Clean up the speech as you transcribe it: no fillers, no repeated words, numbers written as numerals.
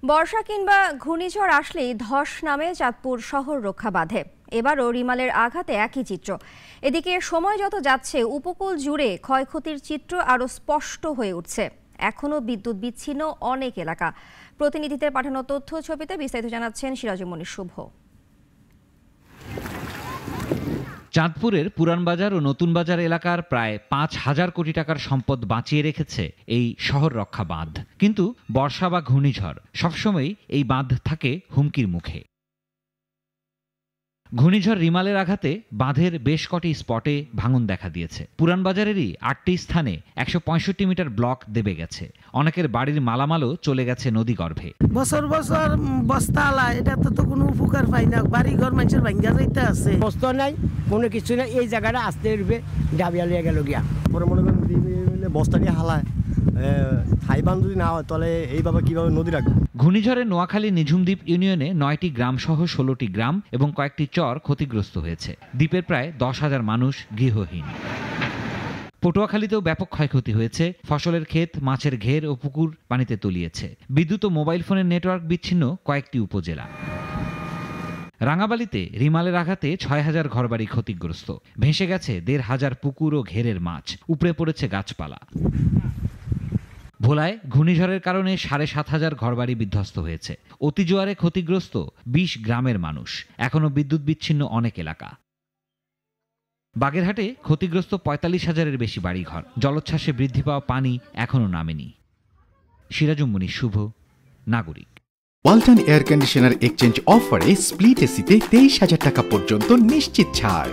বর্ষা কিংবা ঘূর্ণিঝড় আসলেই ধস নামে চাঁদপুর শহর রক্ষা বাঁধে। এবারও রিমালের আঘাতে একই চিত্র। এদিকে সময় যত যাচ্ছে উপকূল জুড়ে ক্ষয়ক্ষতির চিত্র আরও স্পষ্ট হয়ে উঠছে। এখনও বিদ্যুৎ বিচ্ছিন্ন অনেক এলাকা। প্রতিনিধিদের পাঠানো তথ্য ছবিতে বিস্তারিত জানাচ্ছেন সিরাজুমনি শুভ। চাঁদপুরের পুরানবাজার ও নতুন বাজার এলাকার প্রায় ৫,০০০ কোটি টাকার সম্পদ বাঁচিয়ে রেখেছে এই শহর রক্ষা বাঁধ। কিন্তু বর্ষা বা ঘূর্ণিঝড় সবসময়ই এই বাঁধ থাকে হুমকির মুখে। ঘূর্ণিঝড় রিমালের আঘাতে বাঁধের বেশ কটি স্পটে ভাঙন দেখা দিয়েছে। পুরানবাজারেরই ৮টি স্থানে ১৬৫ মিটার ব্লক দেবে গেছে। অনেকের বাড়ির মালামালও চলে গেছে নদীগর্ভে। বছর বছর বস্তা আলা, এটা তো কোনো উপকার পাই না। বাড়ি ঘর মানুষের ভাঙ্গা যাইতে আছে, বস্তা নাই, কোনো কিছু নাই। এই জায়গাটা আসতে উঠবে ডাবিয়া লিয়ে গেল গিয়া। পরে মনে করেন বস্তা নিয়ে হালায় থাইবান যদি না হয় তাহলে এইভাবে কিভাবে নদী রাখবে। ঘূর্ণিঝড়ে নোয়াখালী নিঝুমদ্বীপ ইউনিয়নে ৯টি গ্রাম সহ ১৬টি গ্রাম এবং কয়েকটি চর ক্ষতিগ্রস্ত হয়েছে। দ্বীপের প্রায় ১০,০০০ মানুষ গৃহহীন। পটুয়াখালীতেও ব্যাপক ক্ষয়ক্ষতি হয়েছে। ফসলের ক্ষেত, মাছের ঘের ও পুকুর পানিতে তলিয়েছে। বিদ্যুৎ ও মোবাইল ফোনের নেটওয়ার্ক বিচ্ছিন্ন কয়েকটি উপজেলা। রাঙাবালিতে রিমালের আঘাতে ৬,০০০ ঘরবাড়ি ক্ষতিগ্রস্ত। ভেসে গেছে ১,৫০০ পুকুর ও ঘেরের মাছ। উপড়ে পড়েছে গাছপালা। ভোলায় ঘূর্ণিঝড়ের কারণে ৭,৫০০ ঘরবাড়ি বিধ্বস্ত হয়েছে। অতিজোয়ারে ক্ষতিগ্রস্ত ২০ গ্রামের মানুষ। এখনও বিদ্যুৎ বিচ্ছিন্ন অনেক এলাকা। বাগেরহাটে ক্ষতিগ্রস্ত ৪৫,০০০-এর বেশি বাড়িঘর। জলোচ্ছ্বাসে বৃদ্ধি পাওয়া পানি এখনও নামেনি। সিরাজুমনি শুভ, নাগরিক। ওয়ালটন এয়ার কন্ডিশনার এক্সচেঞ্জ অফারে স্প্লিট এসিতে ২৩,০০০ টাকা পর্যন্ত নিশ্চিত ছাড়।